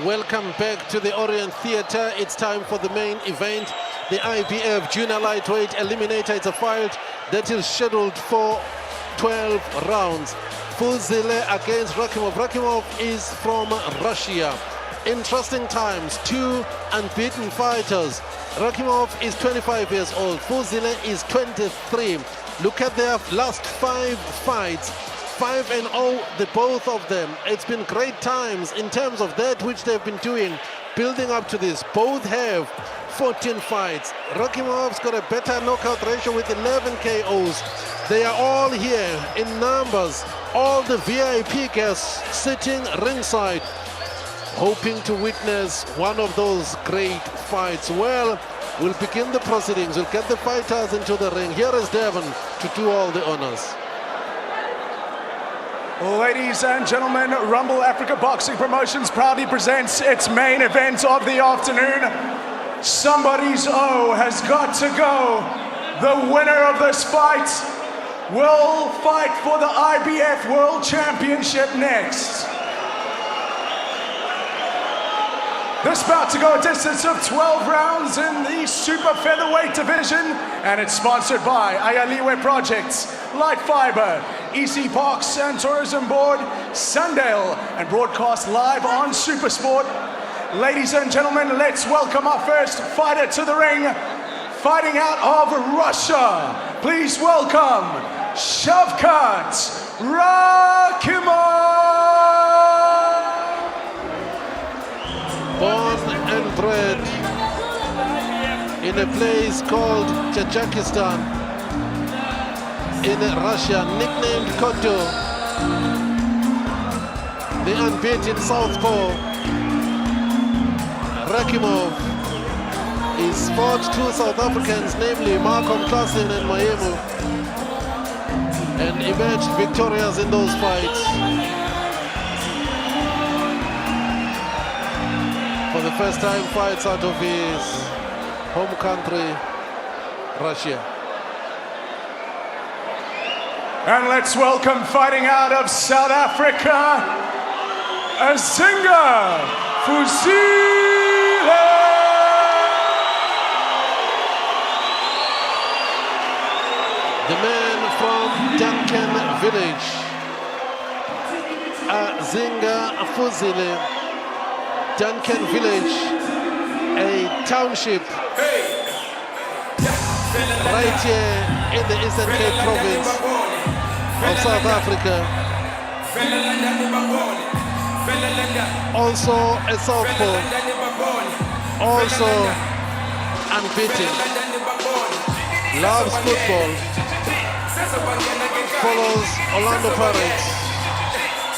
Welcome back to the Orient Theatre. It's time for the main event. The IBF Junior Lightweight Eliminator. It's a fight that is scheduled for 12 rounds. Fuzile against Rachimov. Rachimov is from Russia. Interesting times, two unbeaten fighters. Rachimov is 25 years old. Fuzile is 23. Look at their last 5 fights. 5-0, the both of them. It's been great times in terms of that which they've been doing, building up to this. Both have 14 fights. Rachimov's got a better knockout ratio with 11 KOs. They are all here in numbers. All the VIP guests sitting ringside, hoping to witness one of those great fights. Well, we'll begin the proceedings. We'll get the fighters into the ring. Here is Devon to do all the honors. Ladies and gentlemen, Rumble Africa Boxing Promotions proudly presents its main event of the afternoon. Somebody's O has got to go. The winner of this fight will fight for the IBF World Championship next. This bout to go a distance of 12 rounds in the super featherweight division, and it's sponsored by Ayaliwe Projects, Light Fiber, EC Parks and Tourism Board, Sundale, and broadcast live on Supersport. Ladies and gentlemen, let's welcome our first fighter to the ring, fighting out of Russia. Please welcome Shawkat Rachimov. Born and bred in a place called Tajikistan in Russia, nicknamed Koto, the unbeaten southpaw. Rachimov is fought two South Africans, namely Malcolm Klassen and Mayemu, and emerged victorious in those fights. For the first time, fights out of his home country, Russia. And let's welcome, fighting out of South Africa, Azinga, Fuzile. The man from Duncan village, Azinga Fuzile. Duncan village, a township right here in the Eastern Cape province of South Africa. Also a southpaw, also unbeaten, loves football, follows Orlando Pirates,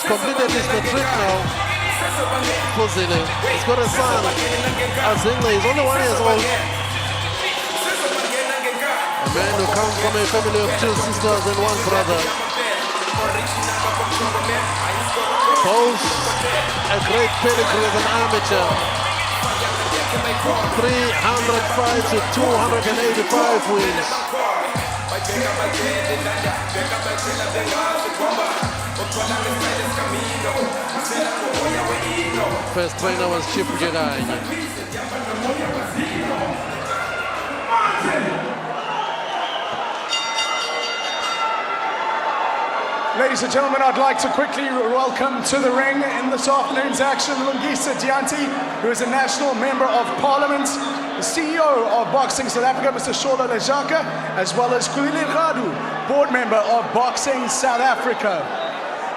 completed his matric now. Fuzile. He's got a son, Azinga. He's only 1 year old. A man who comes from a family of 2 sisters and 1 brother. Both a great pedigree as an amateur. 300 fights with 285 wins. First trainer was Chip Jedi. Ladies and gentlemen, I'd like to quickly welcome to the ring in this afternoon's action Lungisa Dianti, who is a national member of parliament, the CEO of Boxing South Africa, Mr. Shola Lejaka, as well as Kulile Radu, board member of Boxing South Africa.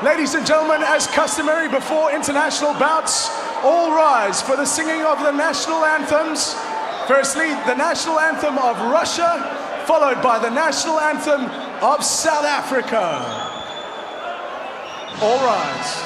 Ladies and gentlemen, as customary before international bouts, all rise for the singing of the national anthems. Firstly, the national anthem of Russia, followed by the national anthem of South Africa. All rise.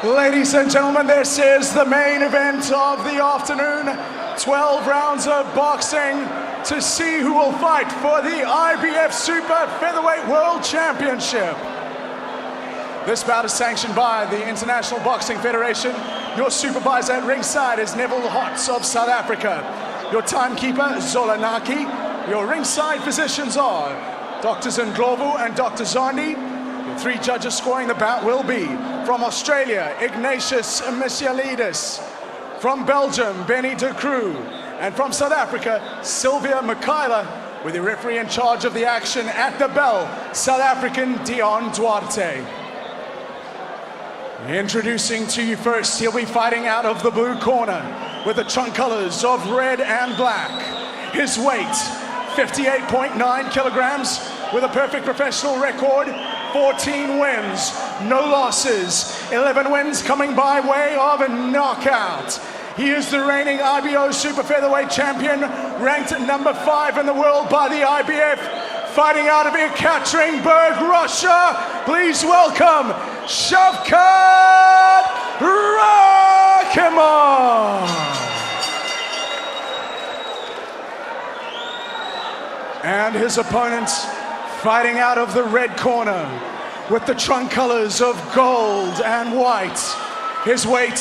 Ladies and gentlemen, this is the main event of the afternoon. 12 rounds of boxing to see who will fight for the IBF Super Featherweight World Championship. This bout is sanctioned by the International Boxing Federation. Your supervisor at ringside is Neville Hotz of South Africa. Your timekeeper, Zolanaki. Your ringside physicians are Dr. Ndlovu and Dr. Zondi. The three judges scoring the bout will be from Australia, Ignatius Misialidis. From Belgium, Benny de Croo. And from South Africa, Sylvia Mikhaila, with the referee in charge of the action at the bell, South African Dion Duarte. Introducing to you first, he'll be fighting out of the blue corner with the trunk colors of red and black. His weight, 58.9 kilograms, with a perfect professional record, 14 wins, no losses, 11 wins coming by way of a knockout. He is the reigning IBO Super Featherweight Champion, ranked at number 5 in the world by the IBF, fighting out of Ekaterinburg, Russia. Please welcome Shawkat Rachimov. And his opponent, fighting out of the red corner with the trunk colors of gold and white. His weight,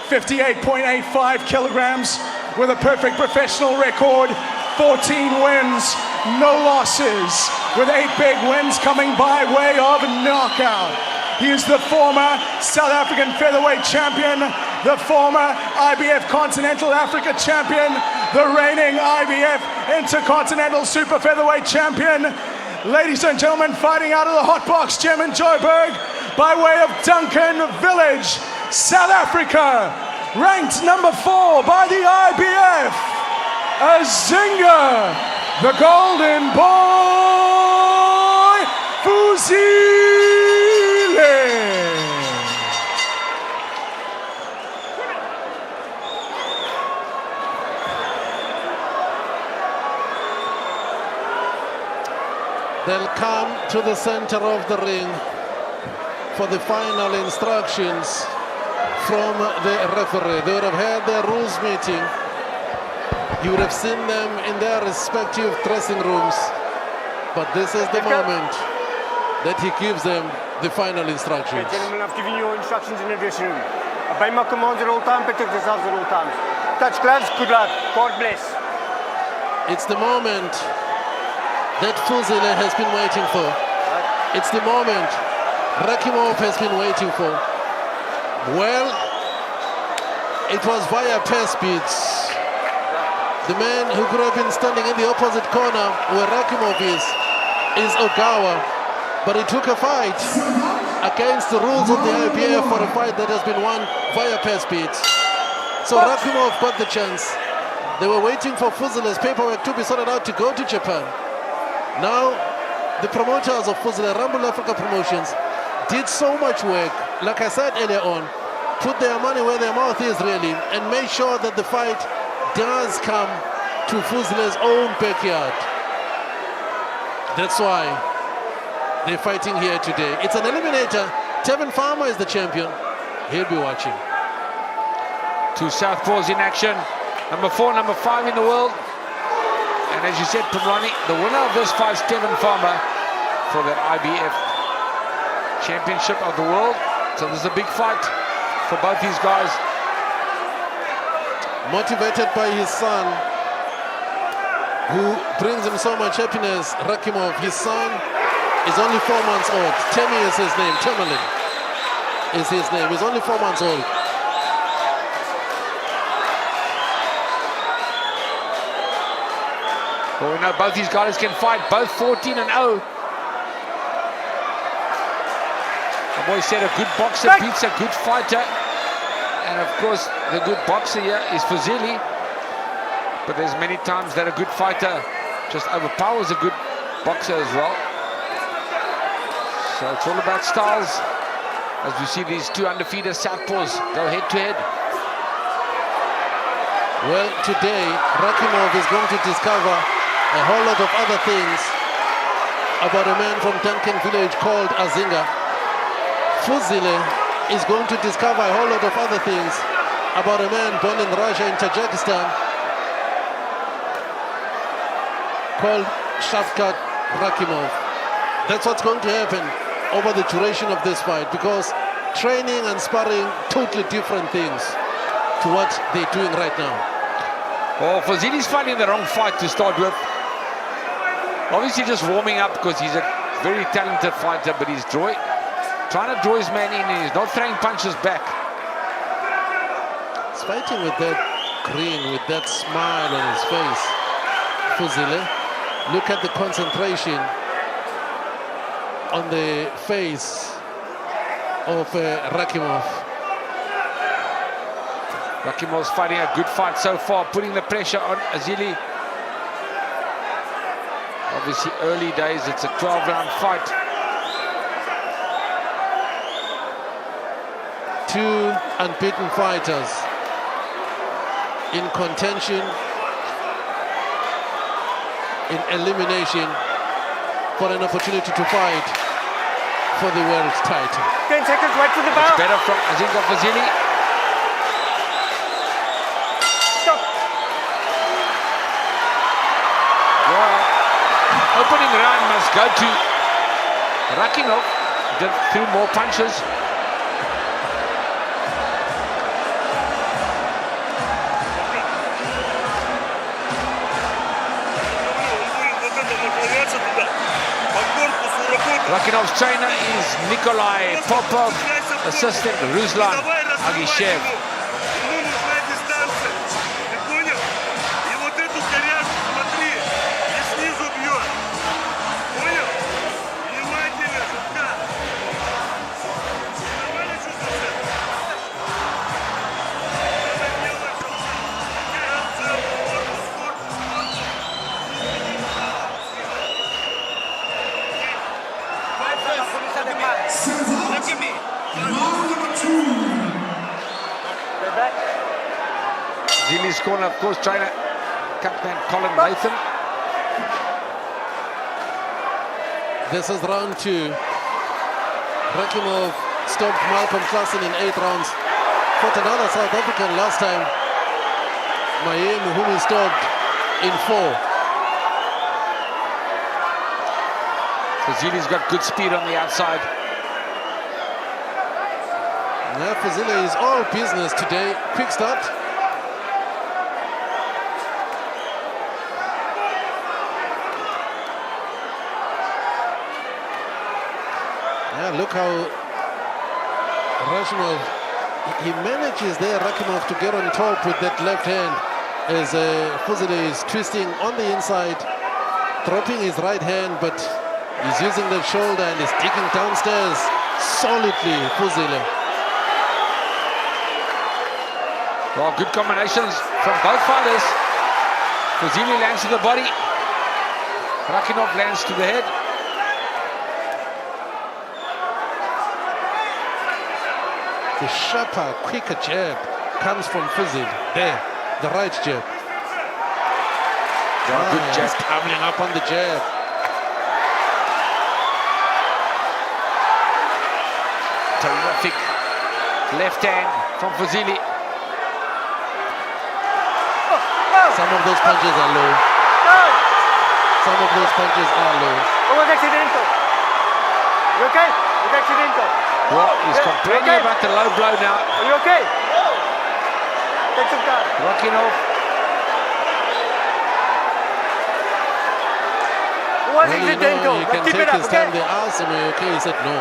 58.85 kilograms, with a perfect professional record, 14 wins, no losses, with 8 big wins coming by way of knockout. He is the former South African featherweight champion, the former IBF Continental Africa champion, the reigning IBF Intercontinental Super Featherweight champion. Ladies and gentlemen, fighting out of the hot box gym in Joburg by way of Duncan Village, South Africa, ranked number 4 by the IBF, Azinga, the golden boy, Fuzile. They'll come to the center of the ring for the final instructions from the referee. They would have had their rules meeting. You would have seen them in their respective dressing rooms. But this is the moment that he gives them the final instructions. Gentlemen, I've given you your instructions in the dressing room. Obey my commands at all times, protect yourselves at all times. Touch gloves, good luck, God bless. It's the moment that Fuzile has been waiting for. It's the moment Rachimov has been waiting for. Well, it was via pass beats. The man who could have been standing in the opposite corner where Rachimov is Ogawa. But he took a fight against the rules of the IBF for a fight that has been won via pass beats. So Rachimov got the chance. They were waiting for Fuzile's paperwork to be sorted out to go to Japan. Now, the promoters of Fuzile, Rumble Africa Promotions, did so much work, like I said earlier on, put their money where their mouth is really, and made sure that the fight does come to Fuzile's own backyard. That's why they're fighting here today. It's an eliminator. Tevin Farmer is the champion. He'll be watching. 2 southpaws in action. Number 4, number 5 in the world. And as you said, Pumrani, the winner of this fight is Tevin Farmer for the IBF Championship of the World. So this is a big fight for both these guys. Motivated by his son, who brings him so much happiness, Rachimov. His son is only 4 months old. Temi is his name. Temelin is his name. He's only 4 months old. Well, we know both these guys can fight, both 14-0. The boy said a good boxer beats a good fighter. And of course, the good boxer here is Fuzile. But there's many times that a good fighter just overpowers a good boxer as well. So it's all about styles. As we see these 2 undefeated southpaws go head to head. Well, today, Rachimov is going to discover a whole lot of other things about a man from Duncan Village called Azinga. Fuzile is going to discover a whole lot of other things about a man born in Russia, in Tajikistan, called Shafkat Rahimov. That's what's going to happen over the duration of this fight, because training and sparring, totally different things to what they're doing right now. Well, Fuzile's fighting the wrong fight to start with. Obviously just warming up because he's a very talented fighter, but he's trying to draw his man in, and he's not throwing punches back. He's fighting with that grin, with that smile on his face. Fuzile, look at the concentration on the face of Rahimov. Rahimov's fighting a good fight so far, putting the pressure on Azili. Obviously early days, it's a 12-round fight. Two unbeaten fighters in contention, in elimination, for an opportunity to fight for the world title. 10 seconds, wait for the bell. It's better from Azinga Fuzile. Stop. Well, opening round must go to Rahimov. Did threw more punches. Rahimov's trainer is Nikolai Popov, assistant Ruslan Agishev. Zili's corner, of course, trainer, captain Colin Latham. This is round two. Rahimov stopped Malcolm Klassen in 8 rounds. Fought another South African last time, Mayemu, whom he stopped in 4. Fuzili's got good speed on the outside. Yeah, Fuzile is all business today. Quick start. Yeah, look how Rahimov, he manages there, Rahimov, to get on top with that left hand as Fuzile is twisting on the inside, dropping his right hand, but he's using that shoulder and is digging downstairs solidly, Fuzile. Well, good combinations from both fighters. Fuzile lands to the body. Rahimov lands to the head. The sharper, quicker jab comes from Fuzile. There, the right jab. Good jab. He's coming up on the jab. Terrific left hand from Fuzile. Some of those punches are low. Some of those punches are low. It was accidental. You okay? It was accidental. Well, he's complaining about the low blow now. Are you okay? Take some time. Rahimov. It was Well, accidental. you But can keep take it up, his okay? time. They asked him, "Are you okay?" He said no.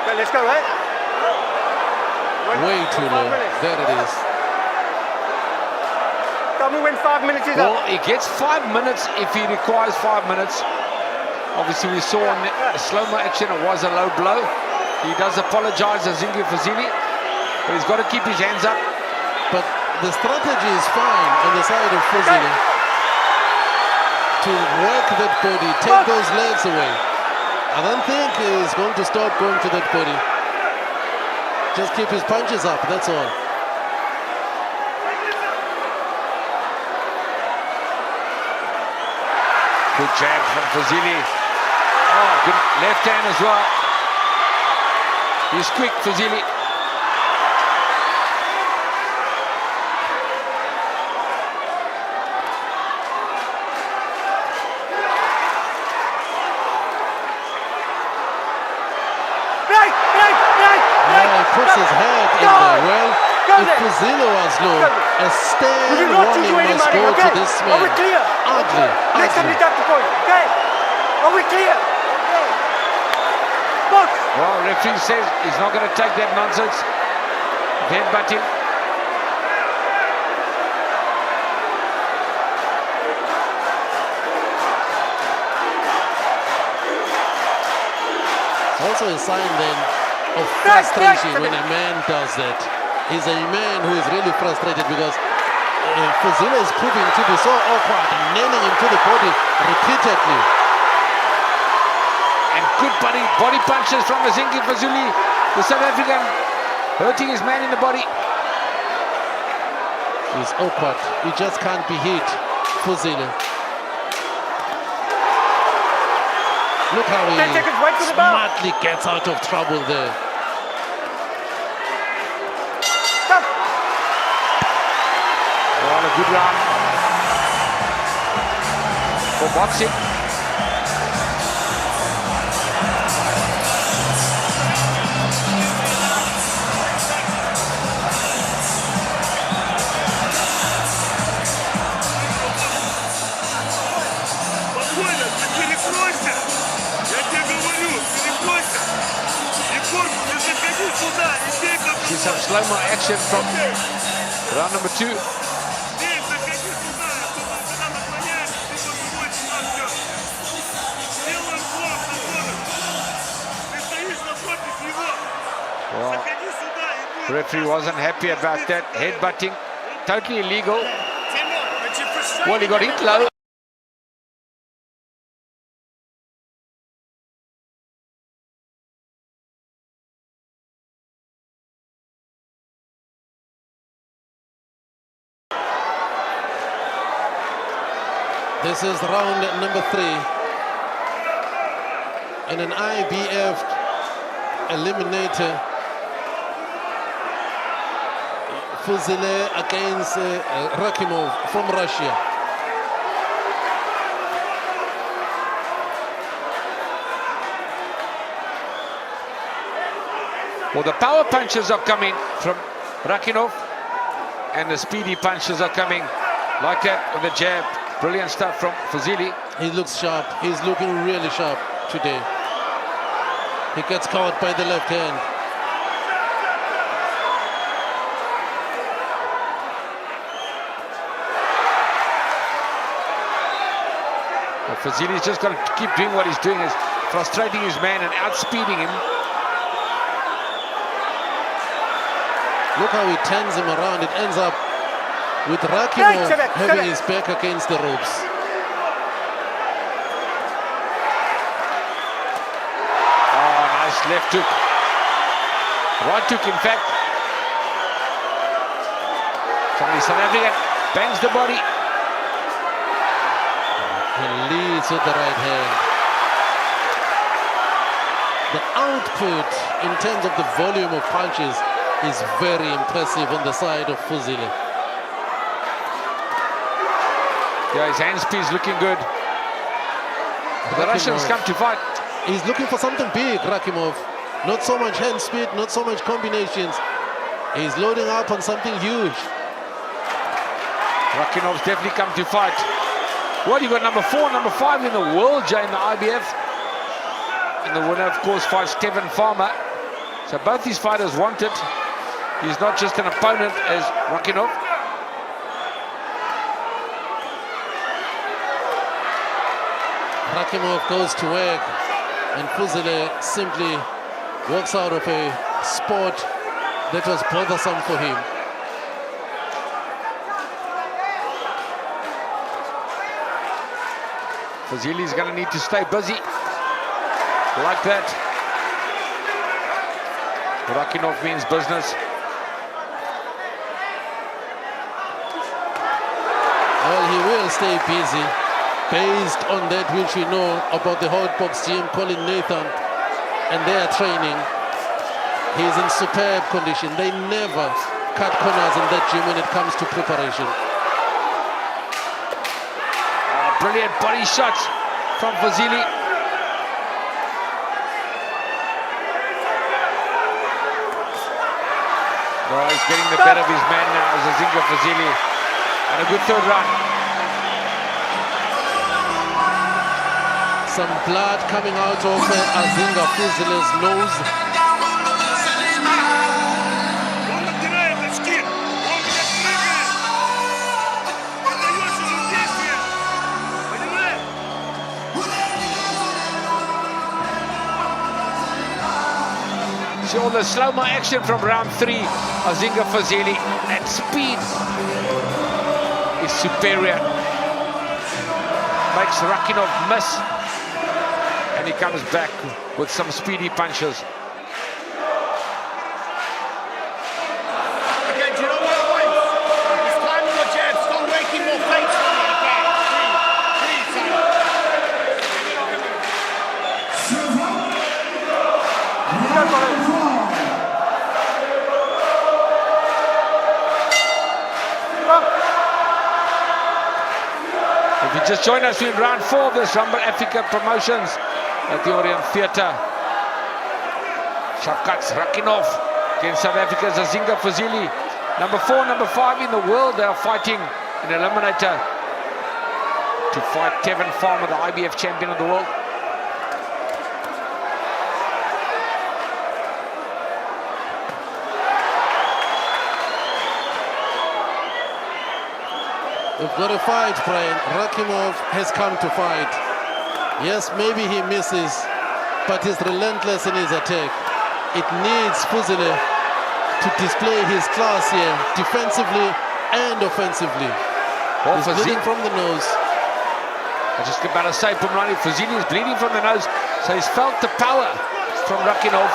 Okay, let's go, right? Way too low. There it is. Tell me when 5 minutes is Well, up. he gets 5 minutes if he requires 5 minutes. Obviously, we saw in the slow-mo action it was a low blow. He does apologize, Azinga Fuzile, but he's got to keep his hands up. But the strategy is fine on the side of Fuzile to work that body, take those legs away. I don't think he's going to stop going to that body. Just keep his punches up, that's all. Good jab from Fuzile. Oh, good left hand as well. He's quick, Fuzile. Puts his head in there. Well, if Fuzile was low, a stern warning must go to this man. Are we clear? Ugly. Next time you tap the point, okay? Are we clear? Box! Well, referee says he's not going to take that nonsense. Headbutting. It's also a sign then of frustration when a man does that. He's a man who is really frustrated because Fuzile is proving to be so awkward and nailing him to the body repeatedly. And good body punches from Azinga Fuzile, the South African, hurting his man in the body. He's awkward. He just can't be hit. Fuzile. Look how he smartly gets out of trouble there. Stop! Well, a good round for boxing. See some slow-mo action from round number 2. Well, the referee wasn't happy about that headbutting. Totally illegal. Well, he got hit low. This is round number 3 in an IBF eliminator. Fuzile against Rachimov from Russia. Well, the power punches are coming from Rachimov, and the speedy punches are coming like that with the jab. Brilliant stuff from Fuzile. He looks sharp. He's looking really sharp today. He gets caught by the left hand. Well, Fuzile's just got to keep doing what he's doing, is frustrating his man and outspeeding him. Look how he turns him around. It ends up with Rachimov having his back against the ropes. Oh, nice left hook. Right hook, in fact. Somebody South African bangs the body. He leads with the right hand. The output in terms of the volume of punches is very impressive on the side of Fuzile. Yeah, his hand speed is looking good. The Russians come to fight. He's looking for something big, Rachimov. Not so much hand speed, not so much combinations. He's loading up on something huge. Rachimov's definitely come to fight. Well, you got number 4, number 5 in the world, Jay, in the IBF. And the winner, of course, fights Kevin Farmer. So both these fighters want it. He's not just an opponent as Rachimov. Rachimov goes to work, and Fuzile simply walks out of a sport that was bothersome for him. Fuzile's going to need to stay busy like that. Rachimov means business. Well, he will stay busy based on that which we know about the hot box team, Colin Nathan, and their training. He's in superb condition. They never cut corners in that gym when it comes to preparation. Brilliant body shots from Fuzile. Oh, he's getting the better of his man now, Azinga Fuzile. And a good third round. Some blood coming out of Azinga Fuzile's nose. See all the slow-mo action from round 3. Azinga Fuzile at speed is superior. Makes Rachimov miss. And he comes back with some speedy punches. Okay, do you know what, boys? It's time on the jab. Stop making more fakes for me, okay? Please, son. If you just join us, we're in round 4 of this Rumble Africa Promotions at the Orient Theatre. Shawkat's Rachimov against South Africa's Azinga Fuzile. Number 4, number 5 in the world. They are fighting an eliminator to fight Tevin Farmer, the IBF champion of the world. We've got a fight, Brian. Rachimov has come to fight. Yes, maybe he misses, but he's relentless in his attack. It needs Fuzile to display his class here, defensively and offensively. He's bleeding from the nose. I just about to say, Pumrani, Fuzile is bleeding from the nose, so he's felt the power from Rachimov.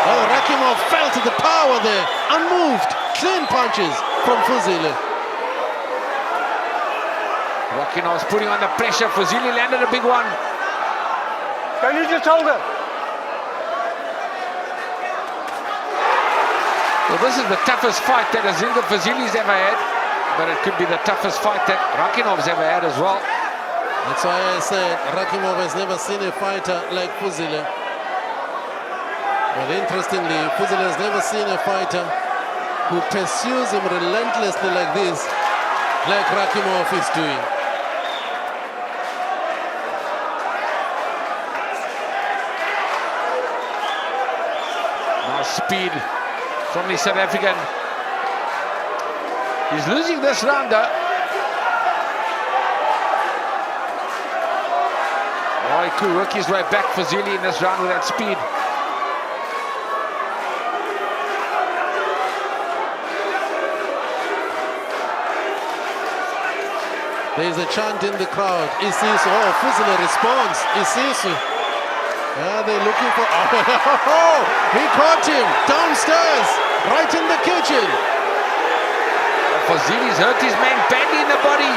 Oh, Rachimov felt the power there, unmoved, clean punches from Fuzile. Rachimov's putting on the pressure. Fuzile landed a big one. Can you just hold it? Well, this is the toughest fight that Azinga Fuzile's ever had, but it could be the toughest fight that Rachimov's ever had as well. That's why I said Rachimov has never seen a fighter like Fuzile. But interestingly, Fuzile has never seen a fighter who pursues him relentlessly like this, like Rachimov is doing. Nice speed from the South African. He's losing this round though. Oh, he could work his way back, Fuzile, in this round with that speed. There's a chant in the crowd. Isisu. Oh, Fuzile responds. Isisu. Yeah, they're looking for... Oh, he caught him downstairs, right in the kitchen. Fuzile's hurt his man badly in the body.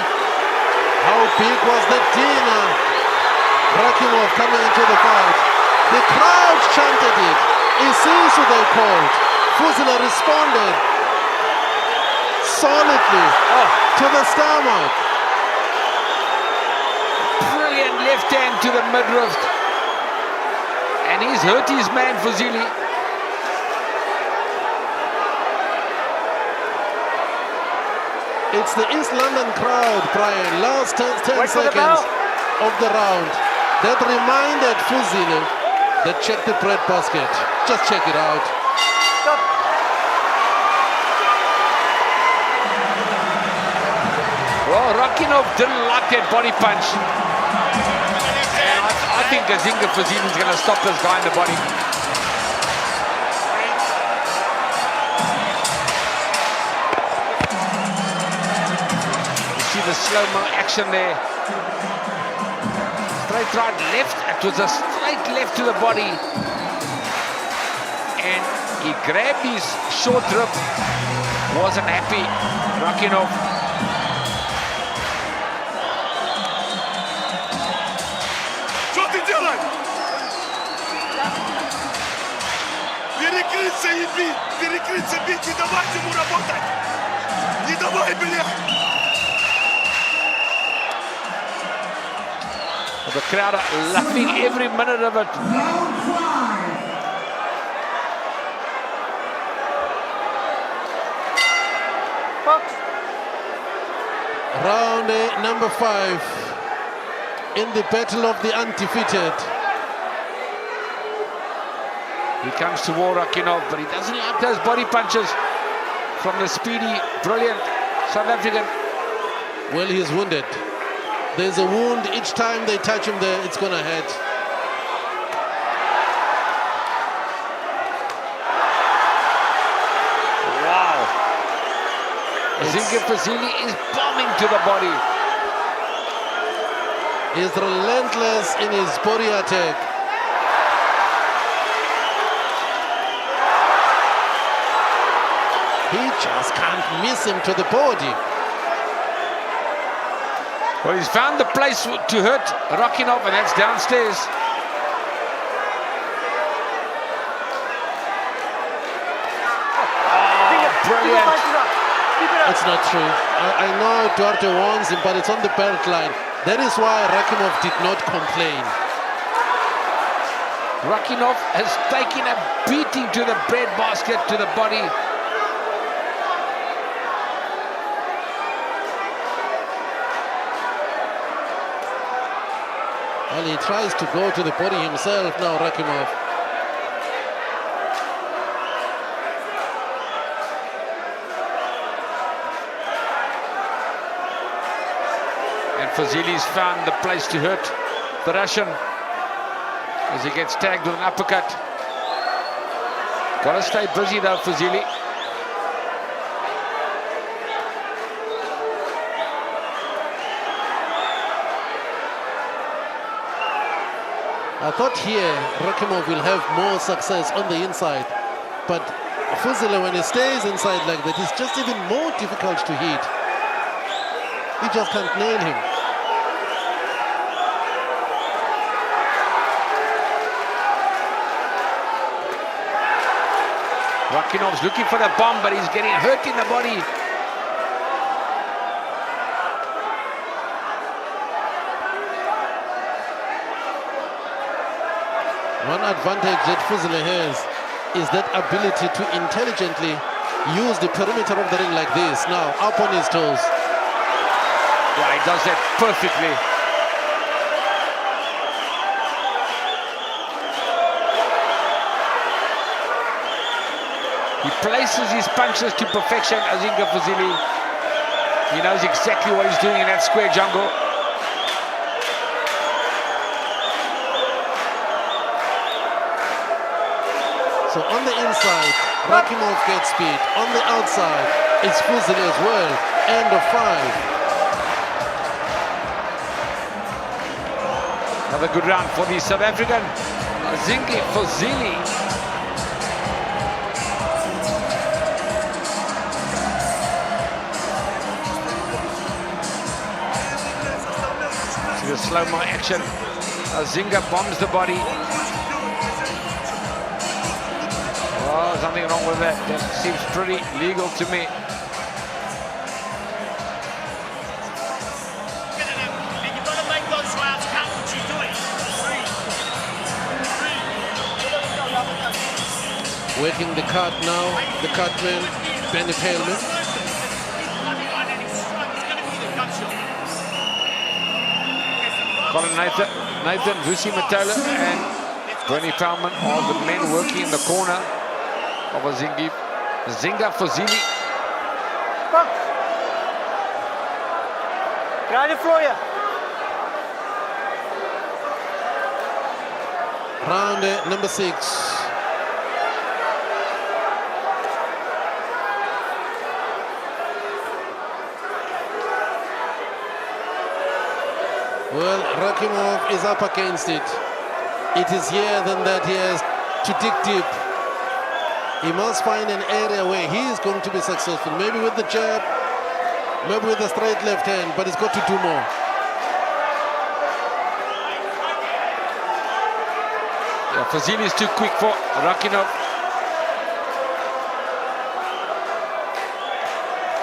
How big was that dinner? Rachimov coming into the fight. The crowd chanted it. Isisu they called. Fuzile responded solidly to the stomach. Brilliant left hand to the midriff. And he's hurt his man, Fuzile. It's the East London crowd, Brian. Last 10 seconds of the round. That reminded Fuzile that check the bread basket. Just check it out. Stop. Well, Rachimov didn't like that body punch. I think Azinga Fuzile is going to stop this guy in the body. You see the slow-mo action there. Straight right, left. It was a straight left to the body. And he grabbed his short rib. Wasn't happy. Rachimov. перекрыться и бить, перекрыться, бить, не давать ему работать. Не давай, бля. The crowd are loving every minute of it. Round number 5 in the battle of the undefeated. He comes to war, Rachimov, but he doesn't like those body punches from the speedy, brilliant South African. Well, he's wounded. There's a wound each time they touch him there, it's gonna hurt. Wow. Azinga Fuzile is bombing to the body. He's relentless in his body attack. He just can't miss him to the body. Well, he's found the place to hurt Rachimov, and that's downstairs. Brilliant. It's not true. I know Duarte warns him, but it's on the belt line. That is why Rachimov did not complain. Rachimov has taken a beating to the breadbasket, to the body. Well, he tries to go to the body himself now, Rachimov. And Fuzile's found the place to hurt the Russian as he gets tagged with an uppercut. Gotta stay busy though, Fuzile. I thought here Rachimov will have more success on the inside, but Fuzile, when he stays inside like that, it's just even more difficult to hit. He just can't nail him. Rachimov's looking for the bomb, but he's getting hurt in the body. One advantage that Fuzile has is that ability to intelligently use the perimeter of the ring like this. Now, up on his toes. Yeah, he does that perfectly. He places his punches to perfection, Azinga Fuzile. He knows exactly what he's doing in that square jungle. So on the inside, Rachimov gets speed. On the outside, it's Fuzile as well. End of 5. Another good round for the South African, Azinga Fuzile. See the slow-mo action. Azinga bombs the body. Oh, something wrong with that. That seems pretty legal to me. You've got to make those rounds count what you're doing. Working the cart now, the cartman, Benny Paleman. Colin Nathan, Vusi Matola and Bernie Palman are the men working in the corner of Azinga Fuzile. Krijg de vlooien. Round number 6. Well, Rachimov is up against it. It is here then that he has to dig deep. He must find an area where he is going to be successful. Maybe with the jab, maybe with the straight left hand, but he's got to do more. Yeah, Fuzile is too quick for Rachimov.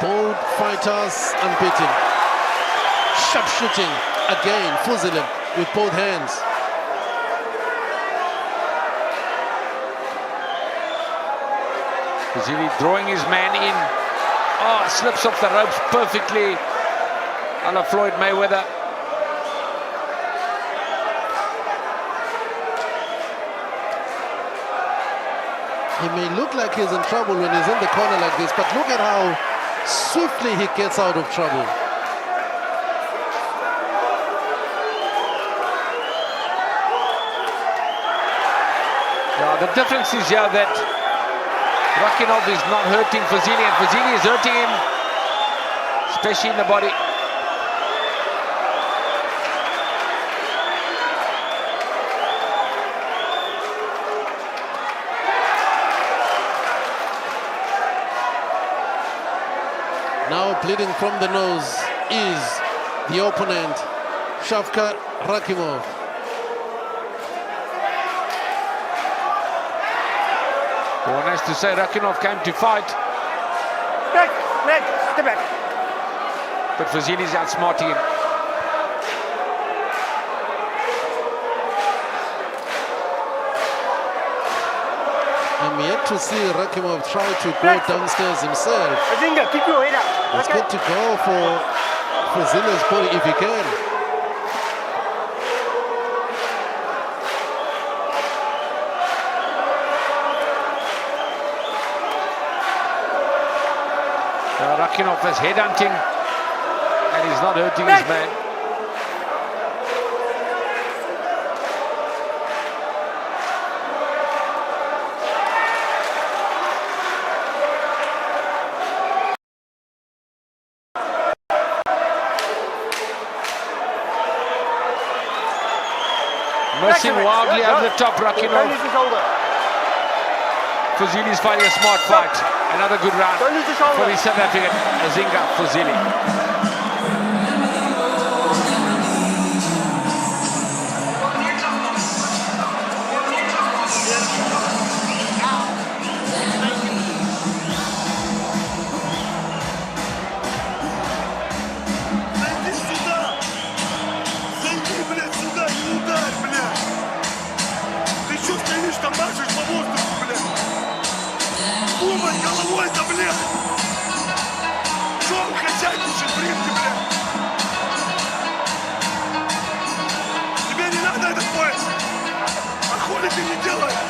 Both fighters unbeaten. Sharp shooting again. Fuzile with both hands. Fuzile drawing his man in. Oh, slips off the ropes perfectly. A la Floyd Mayweather. He may look like he's in trouble when he's in the corner like this, but look at how swiftly he gets out of trouble. Yeah, the difference is here that Rachimov is not hurting Fuzile, and Fuzile is hurting him, especially in the body. Now bleeding from the nose is the opponent, Shafkat Rachimov. One has to say Rachimov came to fight, Back, step back. but Fuzile is outsmarting him. I'm yet to see Rachimov try to go downstairs himself. Azinga, keep your head up. It's good to go for Fuzile's body if he can. Rachimov is headhunting, and he's not hurting his man. Missing wildly over the top, Don't Rachimov. lose the shoulder. Fuzile's fighting a smart fight. Another good round Don't lose the shoulder. for the South African Azinga Fuzile. Зайди сюда! Зайди, блядь, сюда и ударь, блядь! Ты чё стоишь там, машешь по воздуху, блядь? Думай головой-то, блядь! Чё он хозяйничает в ринге, блядь? Тебе не надо этот пояс! А хули ты не делаешь?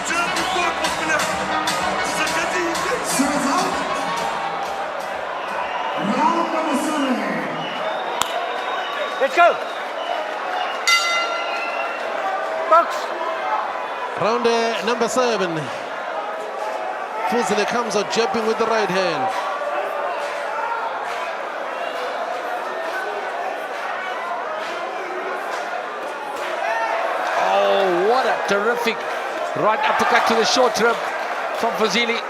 Джеб, и корпус, блядь! Заходи и бей! Let's go. Box. Round number 7. Fuzile comes out jabbing with the right hand. Oh, what a terrific right uppercut to the short rib from Fuzile.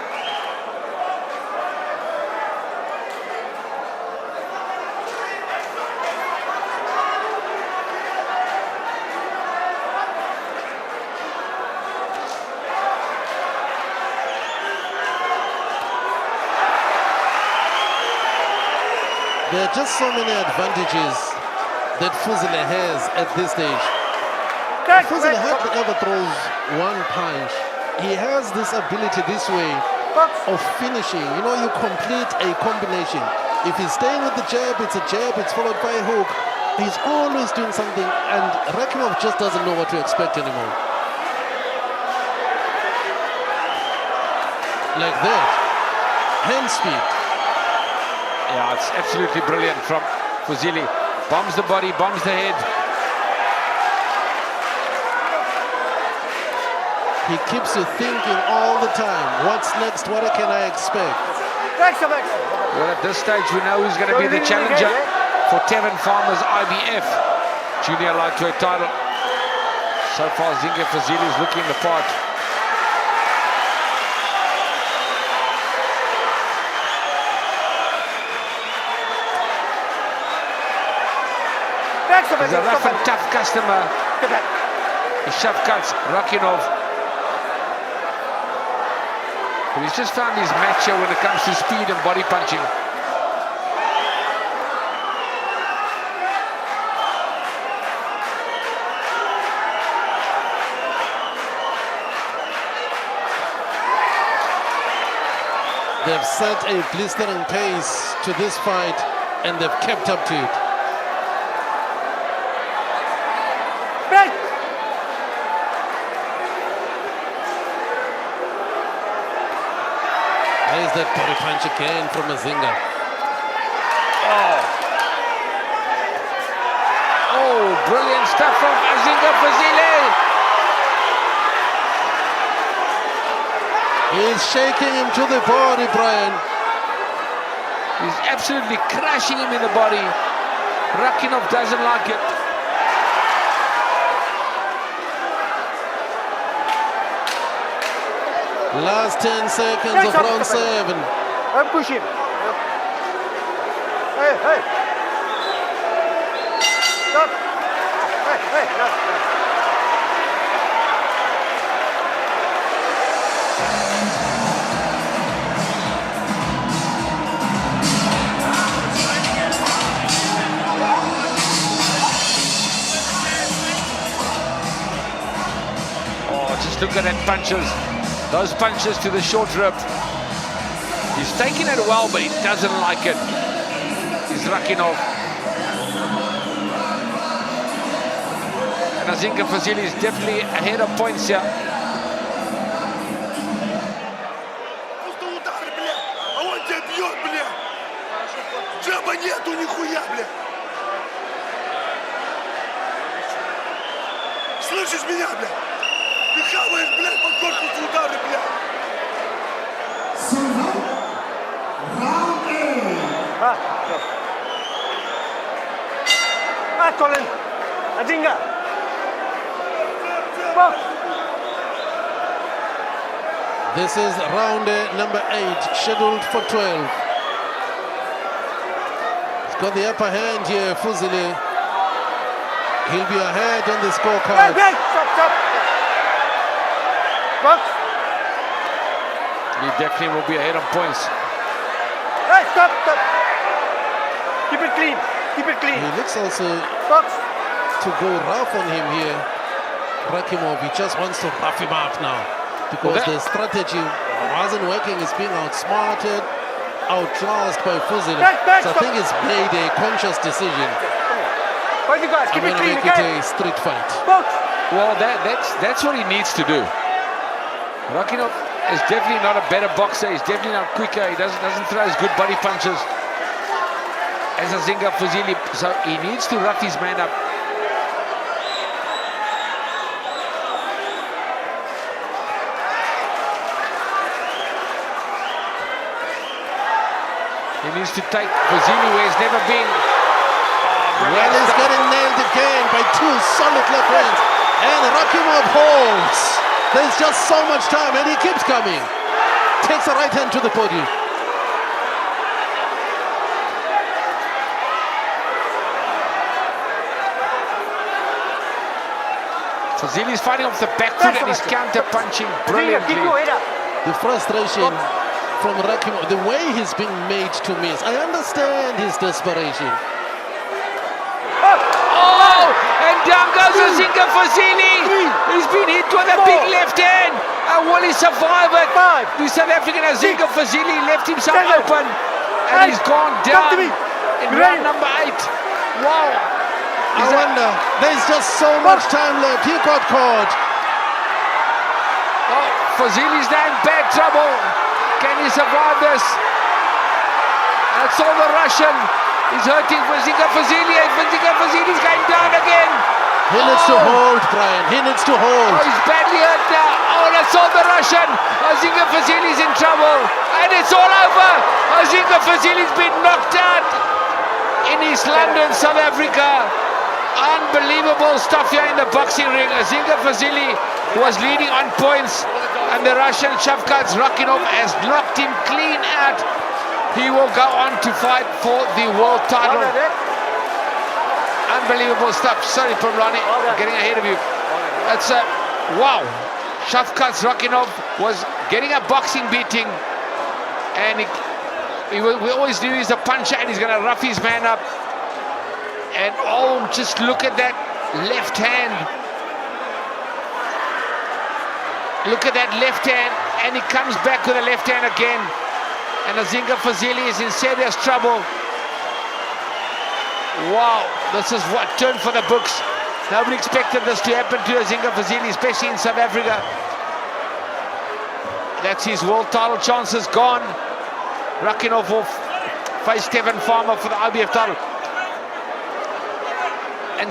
There are just so many advantages that Fuzile has at this stage. Fuzile hardly ever throws one punch. He has this ability this way of finishing. You know, you complete a combination. If he's staying with the jab, it's a jab, it's followed by a hook. He's always doing something, and Rachimov just doesn't know what to expect anymore. Like that. Hand speed. Yeah, it's absolutely brilliant from Fuzile. Bombs the body, bombs the head. He keeps you thinking all the time. What's next? What can I expect? Well, at this stage, we know who's going to be the challenger for Tevin Farmer's IBF junior lightweight title. So far, Azinga Fuzile is looking the part. He's a rough and tough customer. is Shafkat's Rachimov. But he's just found his match here when it comes to speed and body punching. They've set a blistering pace to this fight and they've kept up to it. There's that body punch again from Azinga. Oh, brilliant stuff from Azinga Fuzile. He's shaking him to the body, Brian. He's absolutely crashing him in the body. Rachimov doesn't like it. Last 10 seconds of round 7. Don't push him. Hey, hey. Stop. Hey, hey, no, no. Just look at that punches. Those punches to the short rib. He's taking it well, but he doesn't like it. He's Rachimov. And Azinga Fuzile is definitely ahead of points here. Просто удары, бля. А он тебя бьет, бля. Джаба нету нихуя, бля. Слышишь меня, бля? Ты хаваешь, блядь, по корпусу удары, бля. Colin. Azinga. Box. This is round number 8, scheduled for 12. He's got the upper hand here, Fuzile. He'll be ahead on the scorecard. Hey, stop, stop. Box. He definitely will be ahead on points. Hey, stop, stop. Keep it clean. Keep it clean. He looks also Box. to go rough on him here. Rachimov, he just wants to rough him up now because the strategy wasn't working. He's being outsmarted, outclassed by Fuzile. So I think he's made a conscious decision. Where's you guys? I'm Keep it going to clean make it again. a street fight. Box. Well, that's what he needs to do. Rachimov is definitely not a better boxer. He's definitely not quicker. He doesn't throw as good body punches as Azinga Fuzile. So he needs to rough his man up. He needs to take Fuzile where he's never been. Well, he's getting nailed again by 2 solid left hands. And Rachimov holds. There's just so much time and he keeps coming. Takes the right hand to the body. Fuzile is fighting off the back foot and he's counter-punching Azinga, keep your brilliantly. head up. The frustration from Rachimov, the way he's being made to miss. I understand his desperation. Oh, and down goes Azinga Fuzile. He's been hit with a big left hand. And will he survive it? The South African Azinga Fuzile left himself open. And he's gone down in round number 8. Wow. I wonder, there's just so much time left. He got caught. Oh, Fuzile's now in bad trouble. Can he survive this? That's all the Russian. He's hurting Azinga Fuzile. Azinga Fuzile's going down again. He needs to hold, Brian. He needs to hold. Oh, he's badly hurt now. Oh, that's all the Russian. Azinga Fuzile's in trouble. And it's all over. Azinga Fuzile's been knocked out in East London, South Africa. Unbelievable stuff here in the boxing ring. Azinga Fuzile was leading on points, and the Russian Shafkat Rachimov has knocked him clean out. He will go on to fight for the world title. Unbelievable stuff. Sorry, Pomlani, getting ahead of you. That's a wow. Shafkat Rachimov was getting a boxing beating, and we always knew he's a puncher and he's going to rough his man up. And oh, just look at that left hand. Look at that left hand, and he comes back with a left hand again. And Azinga Fuzile is in serious trouble. Wow, this is what turned for the books. Nobody expected this to happen to Azinga Fuzile, especially in South Africa. That's his world title chances gone. Rachimov will face Stephen Farmer for the IBF title. And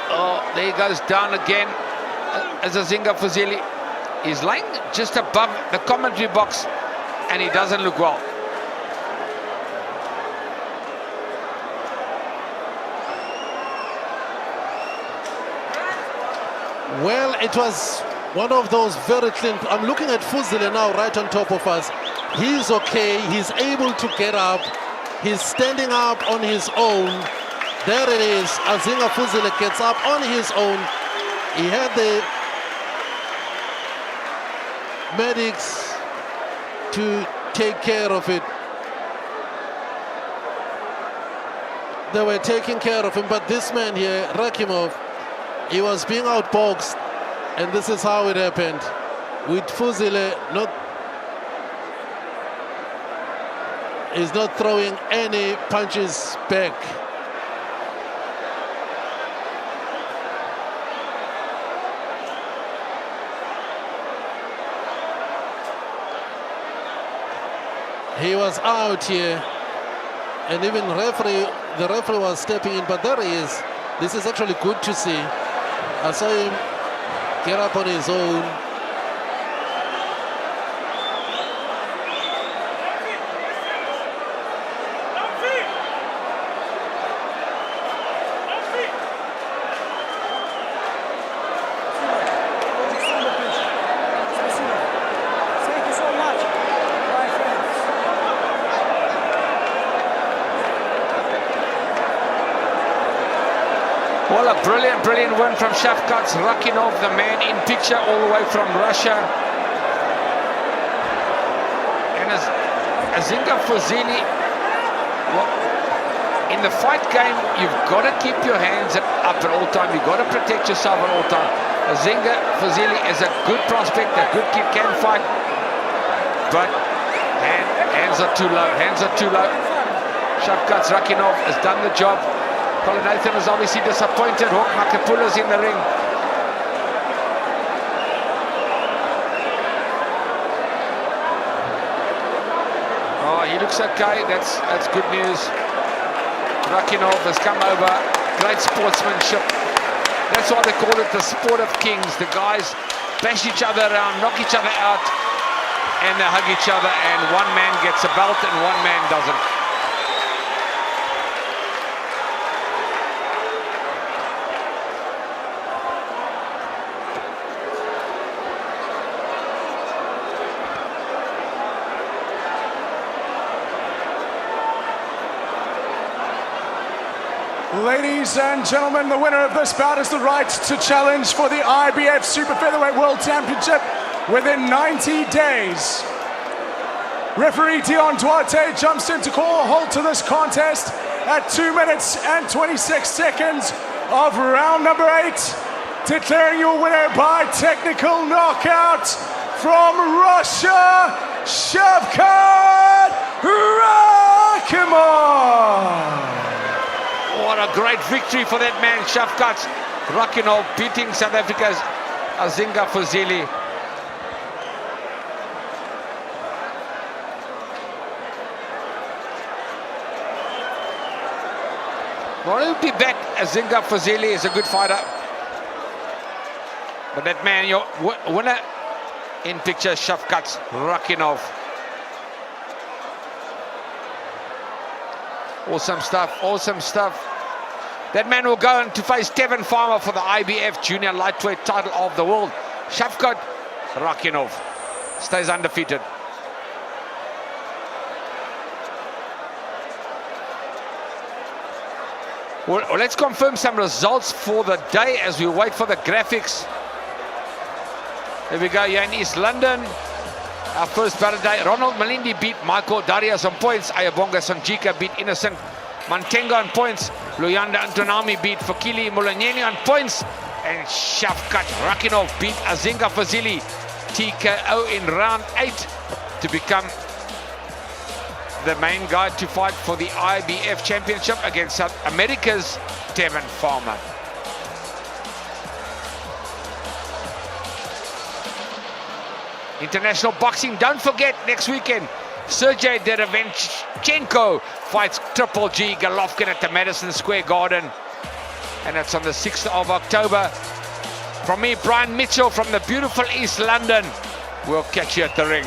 oh, there he goes down again as Azinga Fuzile is lying just above the commentary box, and he doesn't look well. Well, it was one of those very clean. I'm looking at Fuzile now right on top of us. He's okay. He's able to get up. He's standing up on his own. There it is. Azinga Fuzile gets up on his own. He had the medics to take care of it. They were taking care of him, but this man here, Rachimov, he was being outboxed, and this is how it happened. With Fuzile he's not throwing any punches back. He was out here, and even the referee was stepping in, but there he is. This is actually good to see. I saw him get up on his own. Well, a brilliant win from Shafkat Rachimov, the man in picture all the way from Russia. And as Azinga Fuzile, well, in the fight game, you've got to keep your hands up at all time. You've got to protect yourself at all time. Azinga Fuzile is a good prospect, a good kid, can fight, but hands are too low. Hands are too low. Shafkat Rachimov has done the job. Colin Nathan is obviously disappointed. Hawk Makapula's in the ring. Oh, he looks okay. That's good news. Rachimov has come over. Great sportsmanship. That's why they call it the sport of kings. The guys bash each other around, knock each other out, and they hug each other, and one man gets a belt and one man doesn't. Ladies and gentlemen, the winner of this bout has the right to challenge for the IBF Super Featherweight World Championship within 90 days. Referee Dion Duarte jumps in to call a halt to this contest at 2 minutes and 26 seconds of round number 8, declaring your winner by technical knockout from Russia, Shafkat Rachimov. What a great victory for that man, Shafkat Rachimov, beating South Africa's Azinga Fuzile. Well, he'll be back. Azinga Fuzile is a good fighter. But that man, your winner in picture, Shafkat Rachimov. Awesome stuff, awesome stuff. That man will go on to face Stephen Farmer for the IBF Junior Lightweight title of the world. Shafkat Rachimov stays undefeated. Well, let's confirm some results for the day as we wait for the graphics. Here we go, here in East London. Our first battle day. Ronald Malindi beat Michael Darius on points. Ayabonga Sanjika beat Innocent Mantenga on points. Luyanda Antonami beat Fakili Mulanyeni on points. And Shafkat Rachimov beat Azinga Fuzile TKO in round 8 to become the main guy to fight for the IBF Championship against South America's Devon Farmer. International boxing, don't forget, next weekend, Sergey Derevyanchenko fights Triple G Golovkin at the Madison Square Garden. And that's on the 6th of October. From me, Brian Mitchell, from the beautiful East London. We'll catch you at the ring.